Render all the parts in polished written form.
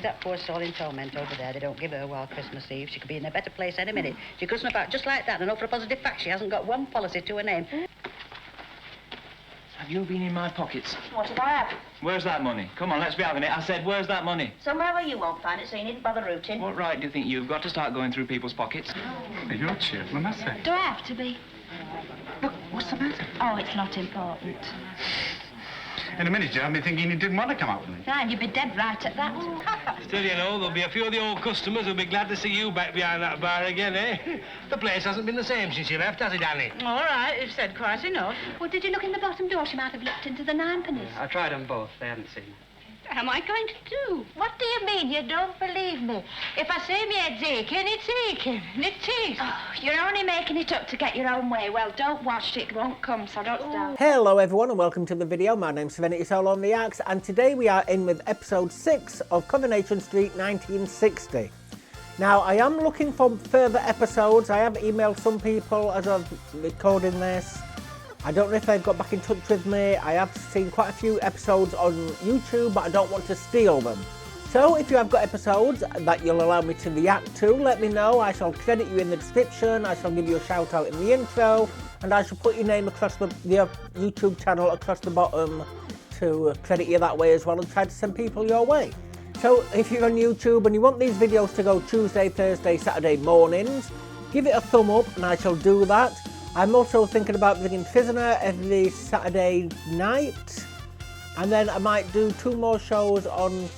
Leave that poor soul in torment over there. They don't give her while Christmas Eve. She could be in a better place any minute. She could snap out just like that and know for a positive fact she hasn't got one policy to her name. Have you been in my pockets? What have I had? Where's that money? Come on, let's be having it. I said, where's that money? Somewhere where you won't find it, so you needn't bother rooting. What right do you think you've got to start going through people's pockets? You're cheerful, I must say. Do I have to be? Look, what's the matter? Oh, it's not important. In a minute, you'll have me thinking you didn't want to come out with me. Fine, you'd be dead right at that. Still, you know, there'll be a few of the old customers who'll be glad to see you back behind that bar again, eh? The place hasn't been the same since you left, has it, Annie? All right, you've said quite enough. Well, did you look in the bottom door? She might have looked into the ninepennies. I tried them both. They hadn't seen it. What am I going to do? What do you mean you don't believe me? If I say me head's aching, it's aching. It is. Oh, you're only making it up to get your own way. Well, don't watch it. It won't come, so don't start. Hello everyone and welcome to the video. My name's Serenity Soul on the Axe and today we are in with episode 6 of Coronation Street 1960. Now I am looking for further episodes. I have emailed some people as I'm recording this. I don't know if they've got back in touch with me. I have seen quite a few episodes on YouTube, but I don't want to steal them. So if you have got episodes that you'll allow me to react to, let me know. I shall credit you in the description, I shall give you a shout out in the intro, and I shall put your name across the YouTube channel across the bottom to credit you that way as well and try to send people your way. So if you're on YouTube and you want these videos to go Tuesday, Thursday, Saturday mornings, give it a thumb up and I shall do that. I'm also thinking about bringing Prisoner every Saturday night, and then I might do 2 more shows on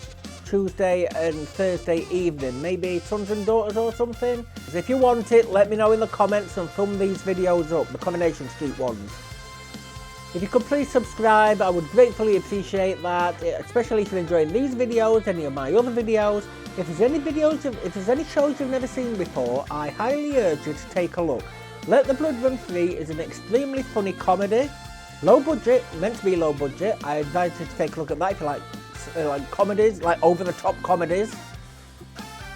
Tuesday and Thursday evening, maybe Sons and Daughters or something. So if you want it, let me know in the comments and thumb these videos up, the Coronation Street ones. If you could please subscribe, I would gratefully appreciate that, especially if you're enjoying these videos, any of my other videos. If there's any shows you've never seen before, I highly urge you to take a look. Let the Blood Run Free is an extremely funny comedy. Low budget, meant to be low budget. I advise you to take a look at that if you like comedies, like over-the-top comedies.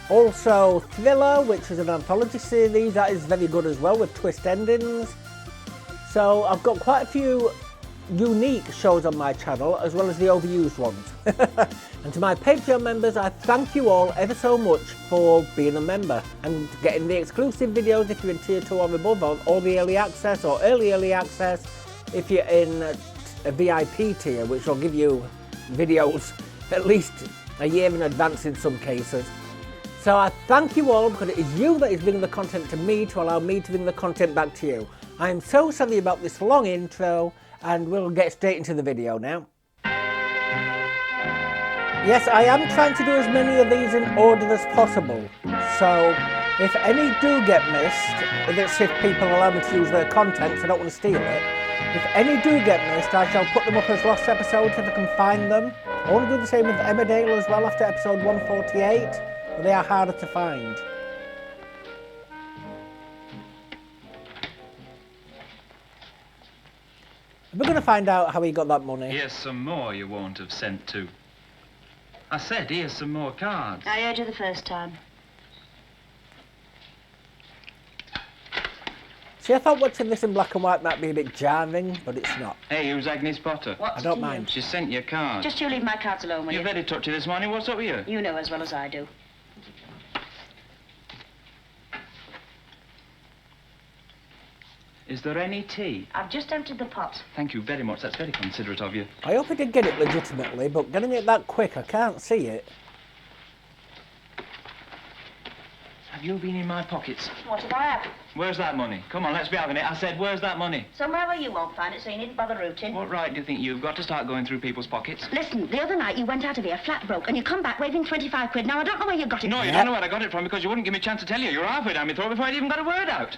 Also Thriller, which is an anthology series, that is very good as well with twist endings. So I've got quite a few unique shows on my channel as well as the overused ones. And to my Patreon members, I thank you all ever so much for being a member and getting the exclusive videos if you're in tier 2 or above, or all the early access or early access if you're in a VIP tier, which will give you videos at least a year in advance in some cases. So I thank you all because it is you that is bringing the content to me to allow me to bring the content back to you. I am so sorry about this long intro and we'll get straight into the video now. Yes, I am trying to do as many of these in order as possible. So if any do get missed, that's if people allow me to use their content, so I don't want to steal it. If any do get missed, I shall put them up as lost episodes if I can find them. I want to do the same with Emmerdale as well after episode 148, but they are harder to find. We're going to find out how he got that money. Here's some more you won't have sent to. I said, here's some more cards. I heard you the first time. See, I thought watching this in black and white might be a bit jarring, but it's not. Hey, who's Agnes Potter? What's I don't to mind. She sent you a card. Just you leave my cards alone, will You're you? very touchy this morning. What's up with you? You know as well as I do. Is there any tea? I've just emptied the pot. Thank you very much. That's very considerate of you. I hope I did get it legitimately, but getting it that quick, I can't see it. Have you been in my pockets? What have I had? Where's that money? Come on, let's be having it. I said, where's that money? Somewhere where you won't find it, so you needn't bother rooting. What right do you think you've got to start going through people's pockets? Listen, the other night you went out of here flat broke and you come back waving 25 quid. Now, I don't know where you got it. No, you don't know where I got it from because you wouldn't give me a chance to tell you. You're halfway down my throat before I'd even got a word out.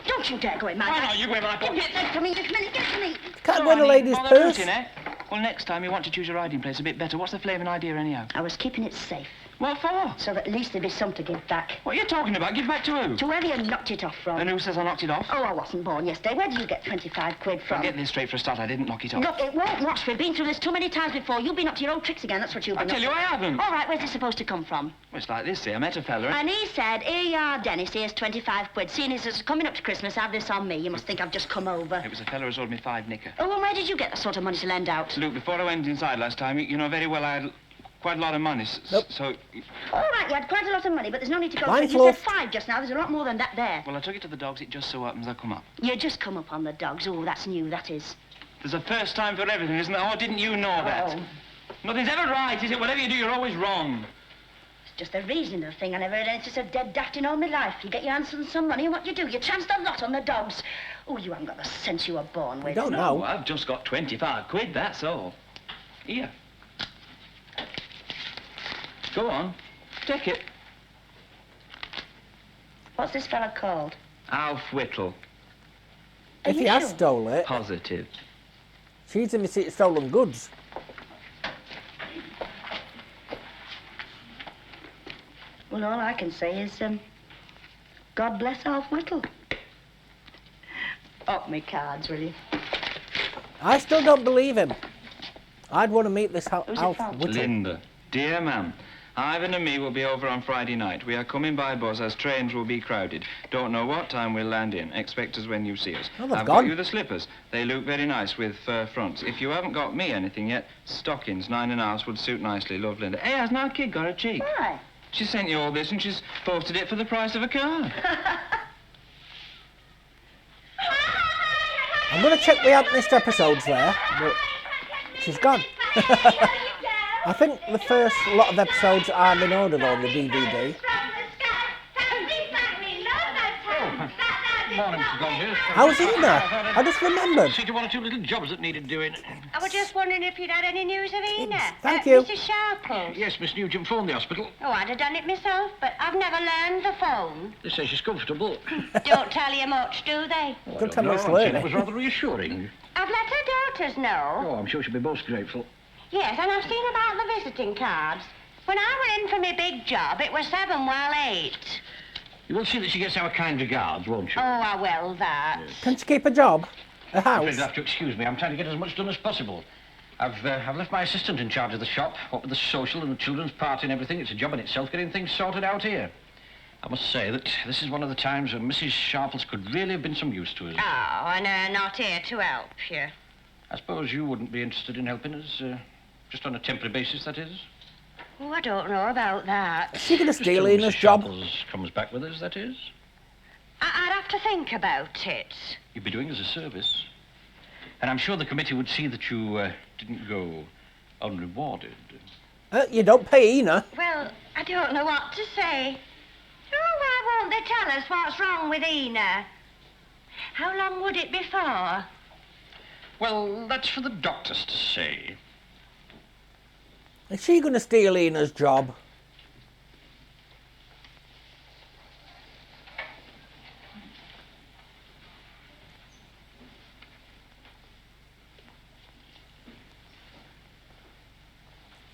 Don't you dare go in my Why bag. not? You go in my pocket. Give it to me this minute, give it to me. Can't go in a lady's Bother purse. rooting, eh? Well, next time you want to choose your hiding place a bit better. What's the flavouring idea anyhow? I was keeping it safe, What for? so that at least there'd be some to give back. What are you talking about? Give back to who? To whoever you knocked it off from. And who says I knocked it off? Oh, I wasn't born yesterday. Where did you get 25 quid from? I'll get this straight for a start. I didn't knock it off. Look, it won't wash. We've been through this too many times before. You've been up to your old tricks again. That's what you've been I tell you, I haven't. All right, where's it supposed to come from? Well, it's like this, see. I met a fella. And he said, here you are, Dennis, here's 25 quid. Seeing as it's coming up to Christmas, have this on me. You must think I've just come over. It was a fella who sold me 5 knicker. Oh, well, where did you get that sort of money to lend out? Luke, before I went inside last time, you know very well I'd... quite a lot of money, Nope. so... All right, you had quite a lot of money, but there's no need to go... Line You closed. said 5 just now. There's a lot more than that there. Well, I took it to the dogs. It just so happens I come up. You just come up on the dogs. Oh, that's new, that is. There's a first time for everything, isn't there? Oh, didn't you know that? Oh. Nothing's ever right, is it? Whatever you do, you're always wrong. It's just the reasoning of the thing. I never heard anything so dead daft in all my life. You get your hands on some money, and what do? You chanced a lot on the dogs. Oh, you haven't got the sense you were born with. You don't No, know. I've just got 25 quid, that's all. Here. Go on. Take it. What's this fella called? Alf Whittle. Are If you he has sure? stole it, Positive. she's in receipt of stolen goods. Well, all I can say is, God bless Alf Whittle. Up me cards, will you? I still don't believe him. I'd want to meet this Who's it Alf from? Whittle. Linda. Dear ma'am, Ivan and me will be over on Friday night. We are coming by bus as trains will be crowded. Don't know what time we'll land in. Expect us when you see us. Oh, they've I've gone. got you the slippers. They look very nice with fur fronts. If you haven't got me anything yet, stockings, 9.5 would suit nicely. Love, Linda. Hey, hasn't our kid got a cheek? Why? She sent you all this and she's posted it for the price of a car. I'm going to check we haven't missed episodes there, but she's gone. I think the first lot of episodes are in order on the DVD. Morning, Mr. Gonzales. How's Ina? I just remembered. See to 1 or 2 little jobs that needed doing. I was just wondering if you'd had any news of Ina. Thank you. Mrs. Sharples. Yes, Miss Nugent phoned the hospital. Oh, I'd have done it myself, but I've never learned the phone. They say she's comfortable. Don't tell you much, do they? Don't tell me it's I'd say learning. that was rather reassuring. I've let her daughters know. Oh, I'm sure she'll be most grateful. Yes, and I've seen about the visiting cards. When I were in for my big job, it was 7 while 8. You will see that she gets our kind regards, won't you? Oh, I will that. Can she keep a job? A I'm afraid house? you'll have to excuse me. I'm trying to get as much done as possible. I've left my assistant in charge of the shop. What with the social and the children's party and everything, it's a job in itself getting things sorted out here. I must say that this is one of the times when Mrs. Sharples could really have been some use to us. Oh, and not here to help you. I suppose you wouldn't be interested in helping us, just on a temporary basis, that is? Oh, I don't know about that. Is she going to Just steal till Ina's Mrs. job? Sharples comes back with us, that is. I'd have to think about it. You'd be doing us a service. And I'm sure the committee would see that you didn't go unrewarded. You don't pay Ina. Well, I don't know what to say. Oh, why won't they tell us what's wrong with Ina? How long would it be for? Well, that's for the doctors to say. Is she going to steal Ina's job?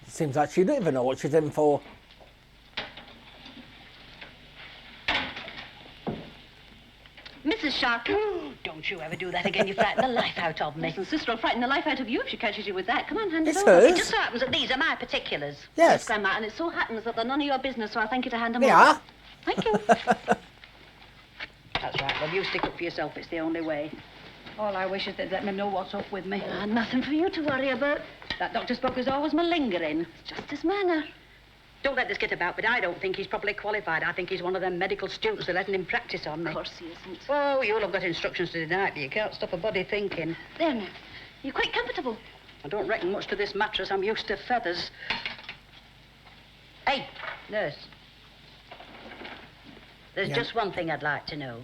It seems like she don't even know what she's in for. Mrs. Sharples. Don't you ever do that again. You frighten the life out of me. And sister will frighten the life out of you if she catches you with that. Come on, hand it It's over. hers. It just so happens that these are my particulars. Yes. Grandma, and it so happens that they're none of your business, so I thank you to hand them They over. are. Thank you. That's right. Well, you stick up for yourself. It's the only way. All I wish is they'd let me know what's up with me. Nothing for you to worry about. That Dr. Spock is always malingering. It's just his manner. Don't let this get about, but I don't think he's properly qualified. I think he's one of them medical students they're letting him practice on me. Of course he isn't. Oh, you'll have got instructions to deny it, but you can't stop a body thinking. There now. You're quite comfortable. I don't reckon much to this mattress. I'm used to feathers. Hey, nurse. There's Yeah. just one thing I'd like to know.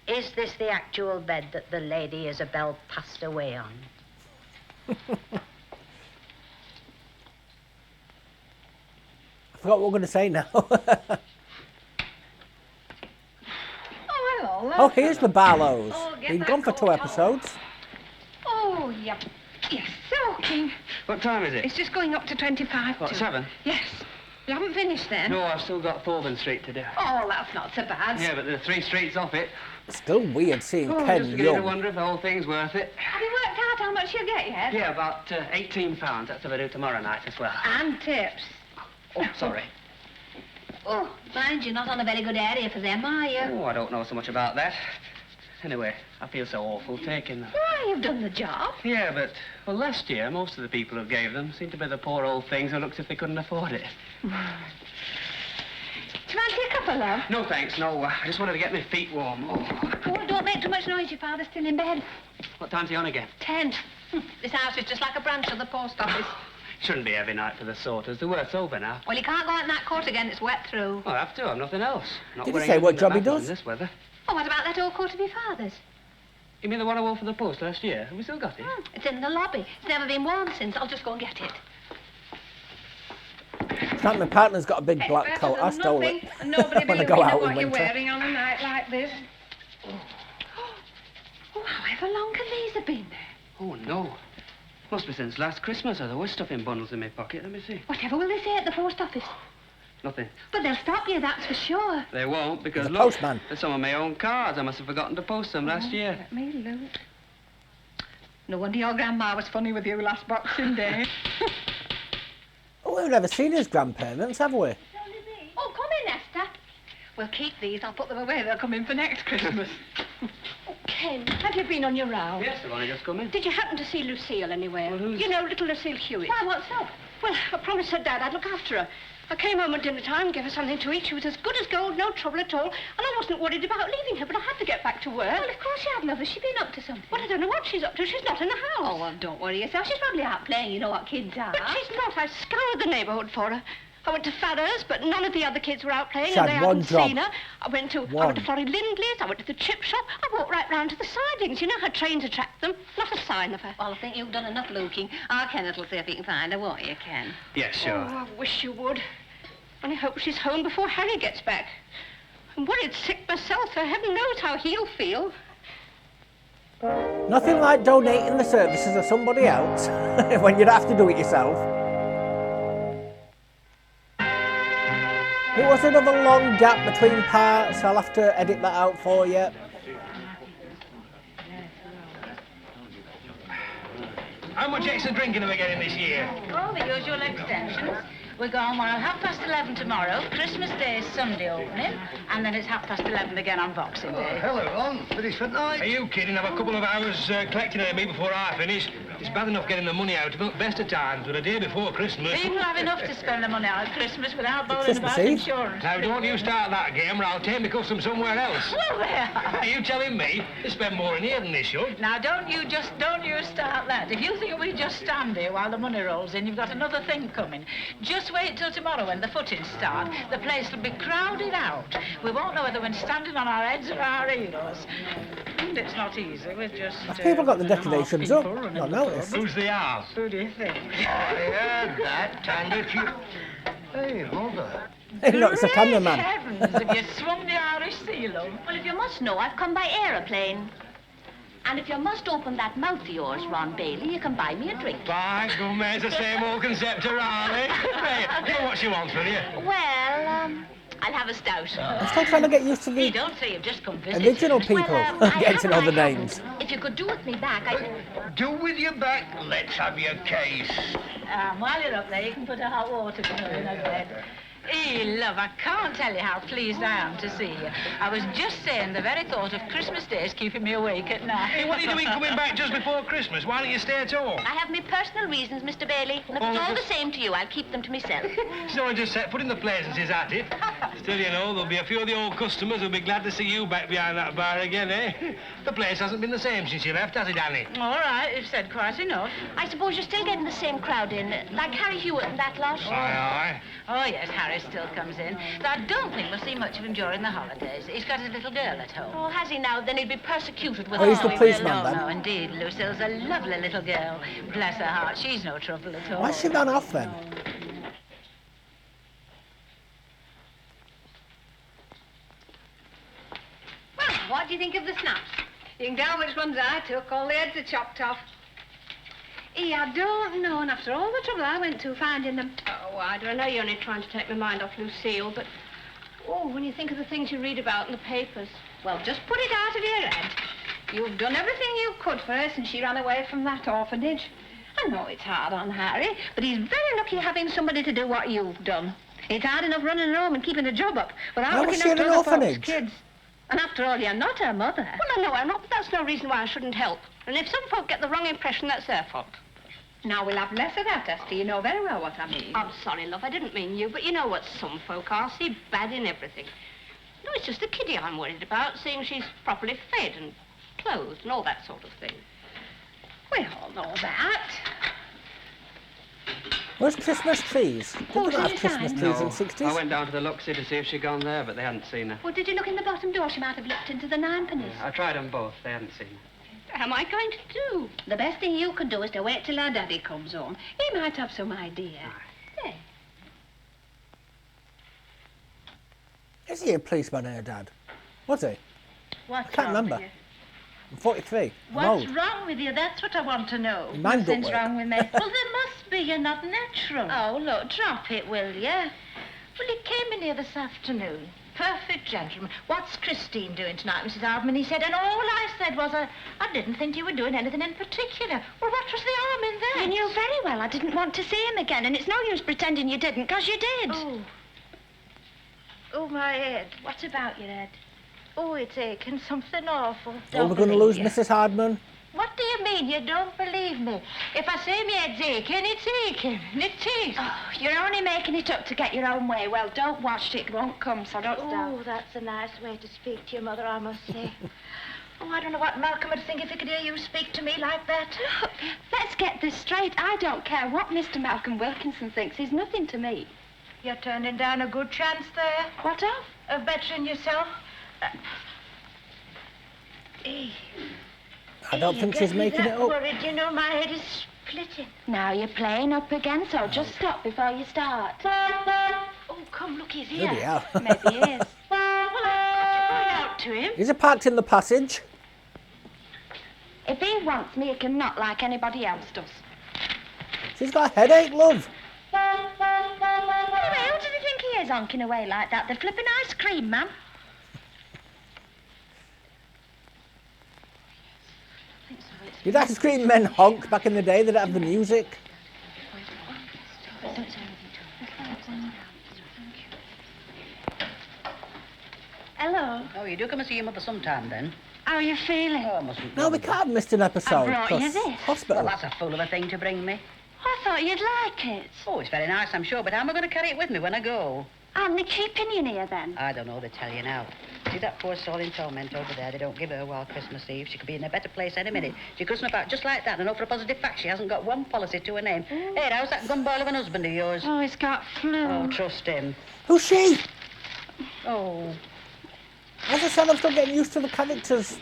Is this the actual bed that the Lady Isabel passed away on? I forgot what we're going to say now. Oh, hello. Oh, here's the Barlows. Oh, get Been that gone for coat 2 off. episodes. Oh, you're soaking. What time is it? It's just going up to 25 What, to. 7? Yes. You haven't finished then? No, I've still got Fulton Street to do. Oh, that's not so bad. Yeah, but there are 3 streets off it. Still weird seeing Oh, Ken just beginning to young. wonder if the whole thing's worth it. Have you worked out how much you get yet? Yeah, about £18. That's what I do tomorrow night as well. And tips. Oh, sorry. Oh, mind you're not on a very good area for them, are you? Oh, I don't know so much about that. Anyway, I feel so awful taking them. Why, you've done the job. Yeah, but, well, last year, most of the people who gave them seemed to be the poor old things who looked as if they couldn't afford it. Do you fancy a couple, love? No, thanks, no. I just wanted to get my feet warm. Oh. Oh, don't make too much noise. Your father's still in bed. What time's he on again? 10. This house is just like a branch of the post office. Shouldn't be every night for the sorters. The work's over now. Well, you can't go out in that coat again. It's wet through. Well, I have to. I've nothing else. Not Did he wearing say what anything job he that matters does? in this weather. Oh, what about that old coat of your father's? You mean the one I wore for the post last year? Have we still got it? It's in the lobby. It's never been worn since. I'll just go and get it. It's like my partner's got a big black coat. I stole it. And nobody when be I go looking out at what in you're winter. wearing on a night like this. Oh, however long can these have been there? Oh, no. Must be since last Christmas. Or there was stuff in bundles in my pocket. Let me see. Whatever will they say at the post office? Nothing. But they'll stop you, that's for sure. They won't, because He's a look, postman. there's some of my own cards. I must have forgotten to post them last year. Let me look. No wonder your grandma was funny with you last Boxing Day. Oh, we've never seen his grandparents, have we? Oh, come in, Esther. We'll keep these. I'll put them away. They'll come in for next Christmas. Oh, Ken, have you been on your round? Yes, I've only just come in. Did you happen to see Lucille anywhere? Well, who's- You know, little Lucille Hewitt. Why, what's up? Well, I promised her dad I'd look after her. I came home at dinner time, gave her something to eat. She was as good as gold, no trouble at all. And I wasn't worried about leaving her, but I had to get back to work. Well, of course you have, love. Has she been up to something? Well, I don't know what she's up to. She's not in the house. Oh, well, don't worry yourself. She's probably out playing. You know what kids are. But she's not. I scoured the neighbourhood for her. I went to Farrah's, but none of the other kids were out playing, She and had they one hadn't job. seen her. I went to One. Florrie Lindley's, I went to the chip shop. I walked right round to the sidings. You know how trains attract them. Not a sign of her. Well, I think you've done enough looking. Our Kenneth will see if he can find her, won't you, Ken? Yes, sure. Oh, I wish you would. Only hope she's home before Harry gets back. I'm worried sick myself, so heaven knows how he'll feel. Nothing like donating the services of somebody else when you'd have to do it yourself. It was another long gap between parts. I'll have to edit that out for you. How much extra drinking are we getting this year? Oh, the usual extensions. We're going on at 11:30 tomorrow. Christmas Day is Sunday opening, and then it's 11:30 again on Boxing Day. Hello, on. Finished for night. Are you kidding? Have a couple of hours collecting on me before I finish. It's bad enough getting the money out of it, best of times, but a day before Christmas. People have enough to spend the money out at Christmas without bothering Christmas about Eve. insurance. Now, don't you start that game, or I'll take my custom somewhere else. Well, there. Are you telling me they spend more in here than they should? Now, don't you start that. If you think we just stand here while the money rolls in, you've got another thing coming. Just wait till tomorrow when the footings start. The place will be crowded out. We won't know whether we're standing on our heads or our heels. And it's not easy. We're just... Have people got the half decorations up? people running Not the noticed. pub. Who's the half? Who do you think? I heard that, and if you... Hey, hold on. No, it's a Great cameraman. heavens, have you swung the Irish seal up? Well, if you must know, I've come by aeroplane. And if you must open that mouth of yours, Ron Bailey, you can buy me a drink. By gum, it's the same old concept around, eh? Hey, you know what she wants, will you? Well, I'll have a stout. I'm still trying to get used to You the don't say you've just come visit. original people. I Getting to know the haven't. names. If you could do with me back, I'd... Do with your back, let's have your case. While you're up there, you can put a hot water for me in a bed. Hey, love, I can't tell you how pleased I am to see you. I was just saying the very thought of Christmas Day is keeping me awake at night. Hey, what are you doing coming back just before Christmas? Why don't you stay at home? I have my personal reasons, Mr. Bailey. And if it's all the same to you, I'll keep them to myself. So I just said, putting the pleasancies at it. Still, you know, there'll be a few of the old customers who'll be glad to see you back behind that bar again, eh? The place hasn't been the same since you left, has it, Annie? All right, you've said quite enough. I suppose you're still getting the same crowd in, like Harry Hewitt and that lot. Aye, Oh, yes, Harry still comes in. Though I don't think we'll see much of him during the holidays. He's got his little girl at home. Oh, has he now? Then he'd be persecuted with Oh, he's the we policeman will. then. No, indeed. Lucille's a lovely little girl. Bless her heart, she's no trouble at all. Why's she gone off then? Well, what do you think of the snaps? You can tell which ones I took. All the heads are chopped off. I don't know, and after all the trouble I went to finding them... Oh, I don't know. You're only trying to take my mind off Lucille, but... Oh, when you think of the things you read about in the papers. Well, just put it out of your head. You've done everything you could for her since she ran away from that orphanage. I know it's hard on Harry, but he's very lucky having somebody to do what you've done. It's hard enough running home and keeping a job up without How was looking she in after an other folks' orphanage? kids. And after all, you're not her mother. Well, I know I'm not, but that's no reason why I shouldn't help. And if some folk get the wrong impression, that's their fault. Now, we'll have less of that, Esther. You know very well what I mean. I'm sorry, love, I didn't mean you, but you know what some folk are. See bad in everything. No, it's just the kiddie I'm worried about, seeing she's properly fed and clothed and all that sort of thing. We all know that. Where's Christmas trees? Didn't they have Christmas trees in the 60s? I went down to the Luxie to see if she'd gone there, but they hadn't seen her. Well, did you look in the bottom door? She might have looked into the ninepennies. I tried them both. They hadn't seen her. What am I going to do? The best thing you can do is to wait till her daddy comes home. He might have some idea. Yeah. Is he a policeman, her dad? Was he? What's I can't wrong remember. with you? I'm 43. I'm What's old. wrong with you? That's what I want to know. Mine don't Nothing's work. wrong with me. Well, there must be. You're not natural. Oh, look, drop it, will you? Well, he came in here this afternoon. Perfect gentleman. What's Christine doing tonight, Mrs. Hardman? He said, and all I said was, I didn't think you were doing anything in particular. Well, what was the harm in that? You knew very well I didn't want to see him again, and it's no use pretending you didn't, because you did. Oh, my head. What about your head? Oh, it's aching. Something awful. Are we going to lose Mrs. Hardman? What do you mean? You don't believe me? If I say my head's aching, it's aching. And it is. Oh, you're only making it up to get your own way. Well, don't watch it. It won't come, so don't start. Oh, that's a nice way to speak to your mother, I must say. Oh, I don't know what Malcolm would think if he could hear you speak to me like that. Look, let's get this straight. I don't care what Mr. Malcolm Wilkinson thinks. He's nothing to me. You're turning down a good chance there. What of? Of bettering yourself. I don't think she's making it up. Worried, you know, my head is splitting. Now you're playing up again, so just stop before you start. Oh, come, look, he's here. Bloody hell. Maybe he is. Well, I've got to point out to him. Is he parked in the passage? If he wants me, he can knock like anybody else does. She's got a headache, love. Anyway, who does he think he is honking away like that? They're flipping ice cream, ma'am. Did ice cream men honk back in the day? They didn't have the music. Hello. Oh, you do come and see your mother sometime, then? How are you feeling? Oh, mustn't. No, we can't have missed an episode. I brought you 'cause this. Hospital. Well, that's a fool of a thing to bring me. I thought you'd like it. Oh, it's very nice, I'm sure, but how am I going to carry it with me when I go? And they're keeping you near then. I don't know, they tell you now. See that poor soul in torment over there? They don't give her a while Christmas Eve. She could be in a better place any minute. She could snap out just like that, and know for a positive fact she hasn't got one policy to her name. Hey, how's that gumboil of an husband of yours? Oh, he's got flu. Oh, trust him. Who's she? Oh. As I said, I'm still getting used to the characters.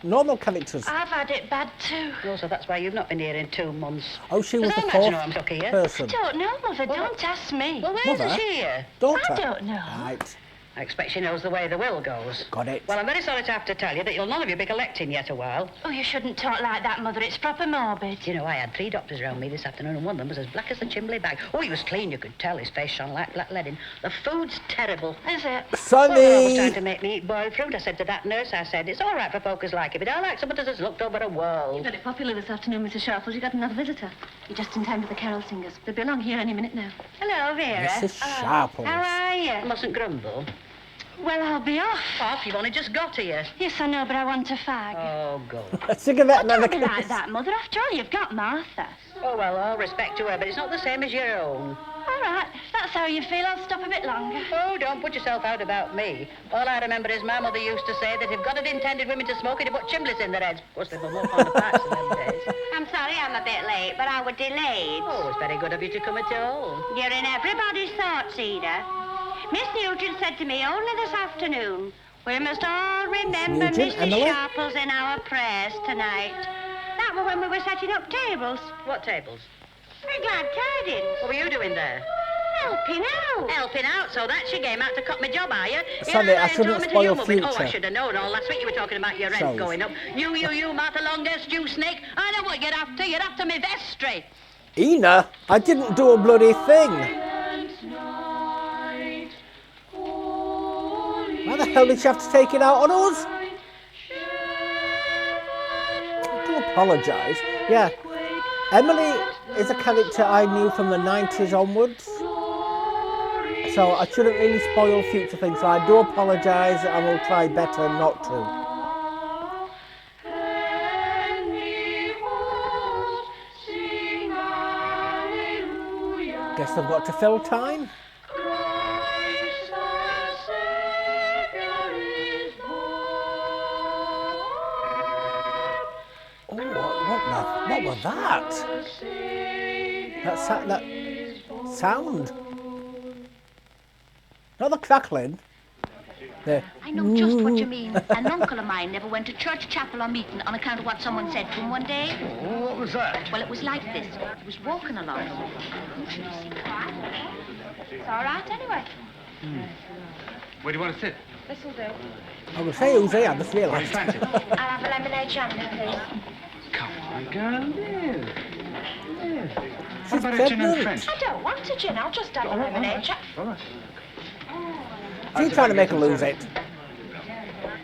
Normal characters. I've had it bad, too. Oh, so that's why you've not been here in 2 months. Oh, she was Does the I imagine fourth I'm stuck here? person. Don't know, Mother. Don't ask me. Well, where's Mother? she here? Daughter. I don't know. Right. I expect she knows the way the will goes. Got it. Well, I'm very sorry to have to tell you that you'll none of you be collecting yet a while. Oh, you shouldn't talk like that, Mother. It's proper morbid. You know, I had 3 doctors around me this afternoon, and one of them was as black as the chimbley bag. Oh, he was clean, you could tell. His face shone like black leading. The food's terrible. Is it? Well, I was trying Sonny! to make me eat boiled fruit. I said to that nurse, I said, it's all right for folk as like it, but I like somebody that's looked over a world. Very popular this afternoon, Mrs. Sharples. You got another visitor. You're just in time for the carol singers. They'll be along here any minute now. Hello, Vera. Mrs. Sharples. How are You you? mustn't grumble. Well, I'll be off. Off, you've only just got here. Yes, I know, but I want a fag. Oh, go. A cigarette Oh, never don't be kills. like that, Mother. After all, you've got Martha. Oh, well, all respect to her, but it's not the same as your own. All right. If that's how you feel, I'll stop a bit longer. Oh, don't put yourself out about me. All I remember is my mother used to say that if God had intended women to smoke, he'd have put chimblies in their heads. Of course, they were more fond of pipes in them days. I'm sorry I'm a bit late, but I was delayed. Oh, it's very good of you to come at all. You're in everybody's thoughts, Eda. Miss Nugent said to me only this afternoon, we must all remember Nugent, Mrs. Emily? Sharples in our prayers tonight. That was when we were setting up tables. What tables? We're glad tidings. What were you doing there? Helping out. Helping out, so that's your game out to cut my job, are you? Sonny, I shouldn't spoil Oh, I future. should have known all last week you were talking about your rent Shows. going up. You, Martha Longest, you snake. I know what you're after. You're after me vestry. Ina, I didn't do a bloody thing. Why the hell did she have to take it out on us? I do apologise. Yeah, Emily is a character I knew from the 90s onwards. So I shouldn't really spoil future things, so I do apologise and will try better not to. Guess I've got to fill time. Oh, what was that? That sound. Not the crackling. I know just what you mean. An uncle of mine never went to church, chapel or meeting on account of what someone said to him one day. Oh, what was that? Well, it was like this. He was walking along. It's all right anyway. Where do you want to sit? This'll do. I was going to say who's here, I just realised. I'll have a lemonade shandy, please. Come on, girl, live. She's pregnant. I don't want a gin. I'll just have a lemonade. All right. She's trying to make her lose it.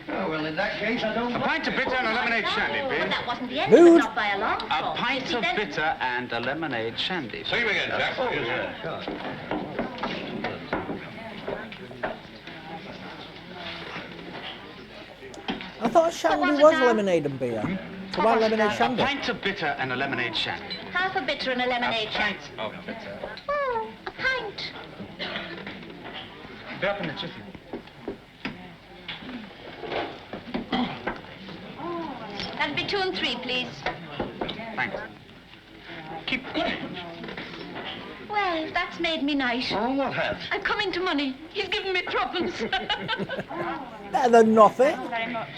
Oh, well, in that case, I don't... A pint of bitter and a lemonade shandy, Well, please. that wasn't the end, Rude. but not by a long A shot. pint You see, of then- bitter and a lemonade shandy. See you again, Jack. Oh, yeah, sure. I thought shandy was lemonade and beer. So why lemonade A shandy? pint of bitter and a lemonade shandy. Half a bitter and a lemonade shandy. Of bitter. Oh, a pint. Be up in the chicken. That'd be 2 and 3, please. Thanks. Keep going. Well, that's made me nice. Oh, what has? I've come into money. He's given me troubles. Better than nothing. Thank you very much.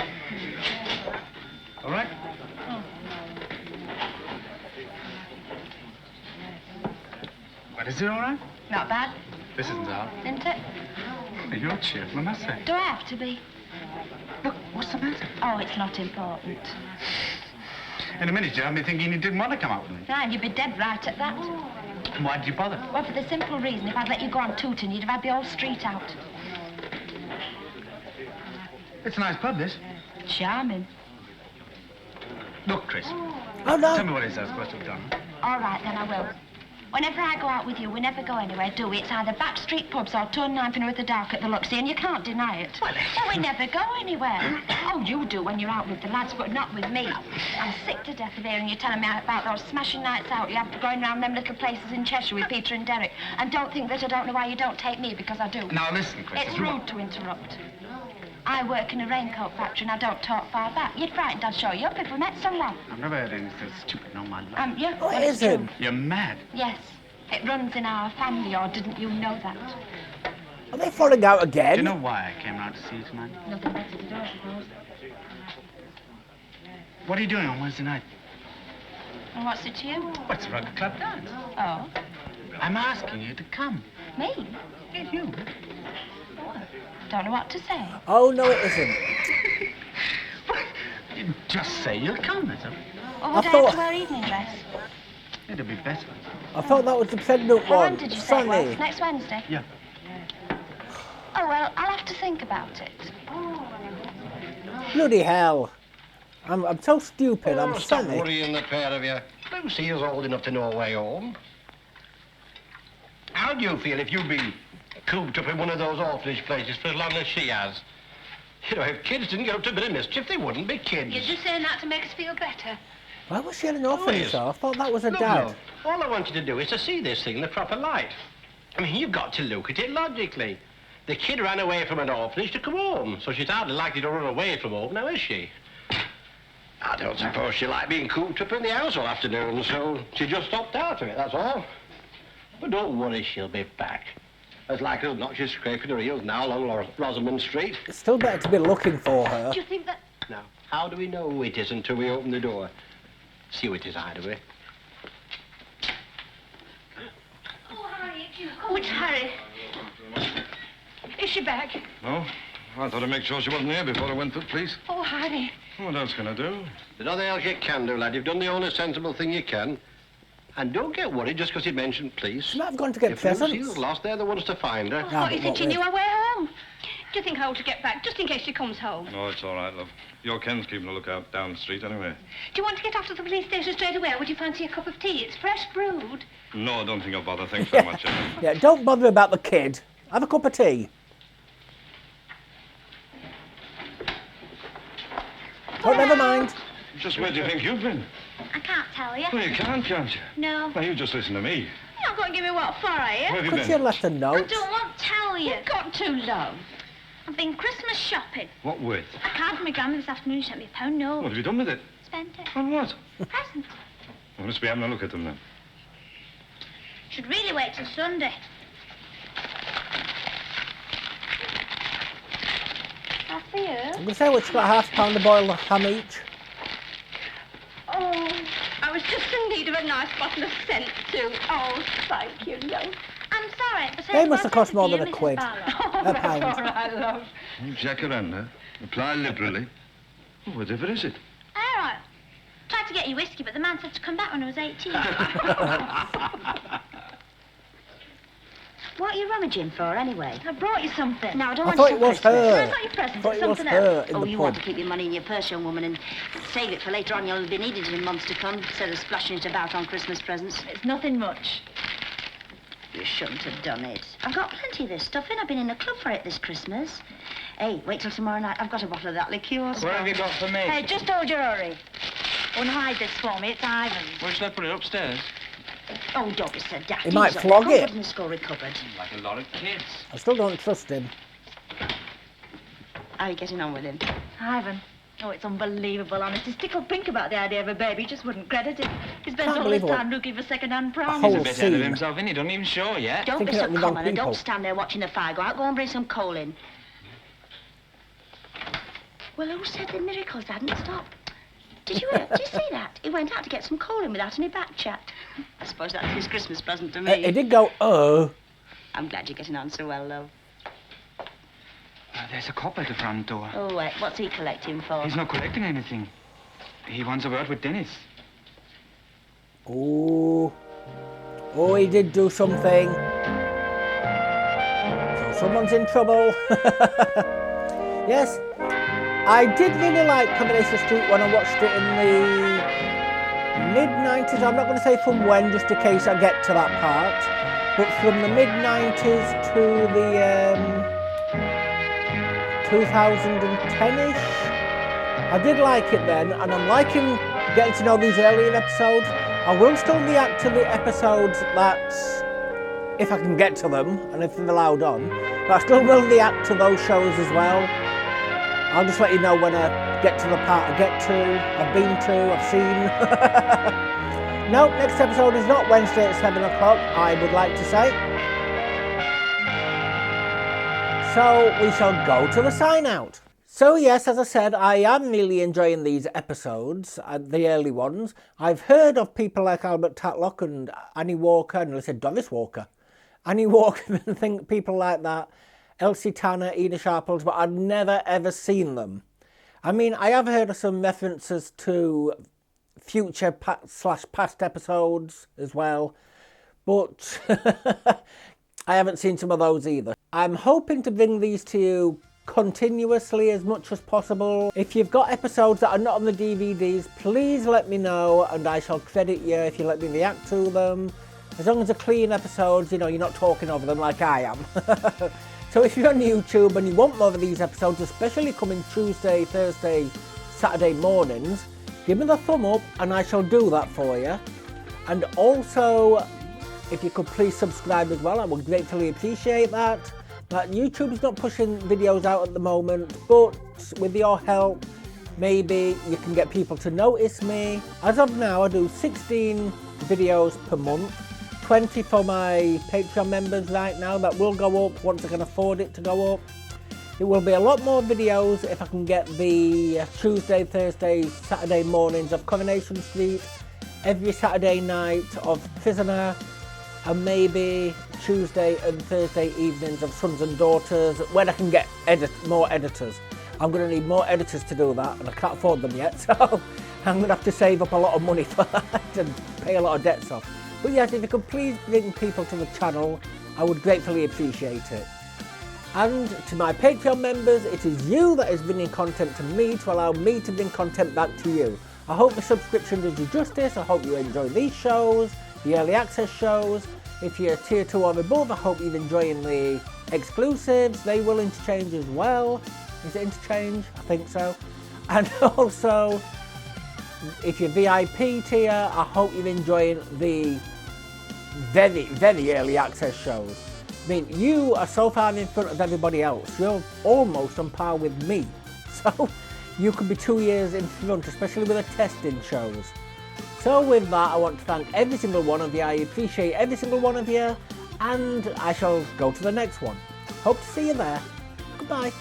All right? But is it all right? Not bad, This isn't hard. isn't it? You're cheerful, I must say. Do I have to be? Look, what's the matter? Oh, it's not important. In a minute, you had me thinking you didn't want to come out with me. And you'd be dead right at that. And why did you bother? Well, for the simple reason, if I'd let you go on tooting, you'd have had the whole street out. It's a nice pub, this. Charming. Look, Chris. Oh, no. Tell me what it is I was supposed to have done. All right, then I will. Whenever I go out with you, we never go anywhere, do we? It's either back street pubs or turn ninepenn'orth at the dark at the Luxie, and you can't deny it. Well, No, we never go anywhere. Oh, you do when you're out with the lads, but not with me. I'm sick to death of hearing you telling me about those smashing nights out you have going round them little places in Cheshire with Peter and Derek. And don't think that I don't know why you don't take me, because I do. Now, listen, Chris. It's rude to interrupt. I work in a raincoat factory and I don't talk far back. You'd frightened I'd show you up if we met someone. I've never heard anything so stupid in all my life. Yeah, What well, is it's it? true. You're mad. Yes. It runs in our family, or didn't you know that? Are they falling out again? Do you know why I came round to see you tonight? Nothing better to do, I suppose. What are you doing on Wednesday night? And what's it to you? Well, it's a rugby club dance. Oh, I'm asking you to come. me? Yes, you. Don't know what to say. Oh, no, it isn't. You just say you'll come, that's all. Or would I thought- have to wear evening dress? It'll be better. I thought that was the pregnant Well, one. when did you say it was? Sunny. Next Wednesday? Yeah. Oh, well, I'll have to think about it. Bloody hell. I'm so stupid, I'm Stop Sunny. worrying, the pair of you. Lucy is old enough to know her way home. How do you feel if you'd been cooped up in one of those orphanage places for as long as she has? You know, if kids didn't get up to a bit of mischief, they wouldn't be kids. You're just saying that to make us feel better. Why was she in an orphanage, yes. though? I thought that was her Look, dad. love, all I want you to do is to see this thing in the proper light. I mean, you've got to look at it logically. The kid ran away from an orphanage to come home, so she's hardly likely to run away from home now, is she? I don't suppose she liked being cooped up in the house all afternoon, so she just stopped out of it, that's all. But don't worry, she'll be back. As likely as not, she's scraping her heels now along Rosamond Street. It's still better to be looking for her. Do you think that... Now, how do we know who it is until we open the door? See who it is, Hideaway. Oh, Harry, oh, it's Harry. Is she back? No? I thought I'd make sure she wasn't here before I went to the police. Oh, Harry. What else can I do? There's nothing else you can do, lad. You've done the only sensible thing you can. And don't get worried just because you mentioned police. She might have gone to get If presents. Lucy's lost, they're the ones to find her. Ah, Oh, you but think she what knew with? her way home? Do you think I ought to get back, just in case she comes home? Oh, it's all right, love. Your Ken's keeping a lookout down the street anyway. Do you want to get off to the police station straight away, or would you fancy a cup of tea? It's fresh brewed. No, I don't think I'll bother. Thanks very much, Emma. Yeah, don't bother about the kid. Have a cup of tea. Oh, never mind. Just where do you think you've been? I can't tell you. Well, you can't you? No. Well, you just listen to me. You're not going to give me what for, are you? Where have you Could been? you have left a I note? don't want to tell you. You've got to, love. I've been Christmas shopping. What with? I card from my grandma this afternoon. She sent me a pound note. What have you done with it? Spent it. On what? Present. Well, let's be having a look at them then. Should really wait till Sunday. That's for you. I'm going to say we've got £0.5 of boiled ham each. Oh, I was just in need of a nice bottle of scent, too. Oh, thank you, love. I'm sorry, but They must have cost more than a quid. Oh, A that's pound. all right, love. Jacaranda. Apply liberally. Oh, whatever is it? All right. Tried to get you whiskey, but the man said to come back when I was 18. What are you rummaging for, anyway? I brought you something. No, I don't I want thought you it was Christmas. her. No, it's not your present, I thought it's it was something her else. in Oh, the you pub. want to keep your money in your purse, young woman, and save it for later on. You'll be needing it in months to come, instead of splashing it about on Christmas presents. It's nothing much. You shouldn't have done it. I've got plenty of this stuff in. I've been in a club for it this Christmas. Hey, wait till tomorrow night. I've got a bottle of that liqueur. What have you got for me? Hey, just hold your hurry. Unhide this for me. It's Ivan's. Where should I put it? Upstairs? Oh, don't be so daft. He might Ease up. flog Go it. put it in the scullery cupboard. Like a lot of kids. I still don't trust him. How are you getting on with him? Ivan. Oh, it's unbelievable, honest. He's tickled pink about the idea of a baby. He just wouldn't credit it. He spent Can't all believe his what- time looking for second-hand prom. whole He's a bit ahead of scene. himself, isn't he? Don't even show yet. Don't be Thinking so of the wrong common and people. don't stand there watching the fire. Go out, go and bring some coal in. Well, who said the miracles hadn't stopped? Did you see that? He went out to get some coal in without any back chat. I suppose that's his Christmas present to me. It did go, I'm glad you're getting on so well, love. There's a cop at the front door. Oh, what's he collecting for? He's not collecting anything. He wants a word with Dennis. Oh, he did do something. So someone's in trouble. Yes, I did really like Coronation Street when I watched it in the mid-90s. I'm not going to say from when, just in case I get to that part. But from the mid-90s to the 2010-ish. I did like it then, and I'm liking getting to know these earlier episodes. I will still react to the episodes that, if I can get to them, and if they're allowed on, but I still will react to those shows as well. I'll just let you know when I get to the part I get to, I've been to, I've seen. No, next episode is not Wednesday at 7 o'clock, I would like to say. So we shall go to the sign out. So yes, as I said, I am really enjoying these episodes, the early ones. I've heard of people like Albert Tatlock and Annie Walker, and I said Doris Walker. Annie Walker and people like that. Elsie Tanner, Ina Sharples, but I've never ever seen them. I mean, I have heard of some references to future / past episodes as well, but I haven't seen some of those either. I'm hoping to bring these to you continuously as much as possible. If you've got episodes that are not on the DVDs, please let me know and I shall credit you if you let me react to them. As long as they're clean episodes, you know, you're not talking over them like I am. So if you're on YouTube and you want more of these episodes, especially coming Tuesday, Thursday, Saturday mornings, give me the thumb up and I shall do that for you. And also, if you could please subscribe as well, I would gratefully appreciate that. YouTube is not pushing videos out at the moment, but with your help, maybe you can get people to notice me. As of now, I do 16 videos per month. 20 for my Patreon members right now. That will go up once I can afford it to go up. It will be a lot more videos if I can get the Tuesday, Thursday, Saturday mornings of Coronation Street, every Saturday night of Prisoner, and maybe Tuesday and Thursday evenings of Sons and Daughters, when I can get more editors. I'm going to need more editors to do that, and I can't afford them yet, so I'm going to have to save up a lot of money for that and pay a lot of debts off. But yes, if you could please bring people to the channel, I would gratefully appreciate it. And to my Patreon members, it is you that is bringing content to me to allow me to bring content back to you. I hope the subscription does you justice. I hope you enjoy these shows, the early access shows. If you're tier 2 or above, I hope you're enjoying the exclusives. They will interchange as well. Is it interchange? I think so. And also, if you're VIP tier, I hope you're enjoying the very, very early access shows. I mean, you are so far in front of everybody else. You're almost on par with me. So you could be 2 years in front, especially with the testing shows. So with that, I want to thank every single one of you. I appreciate every single one of you. And I shall go to the next one. Hope to see you there. Goodbye.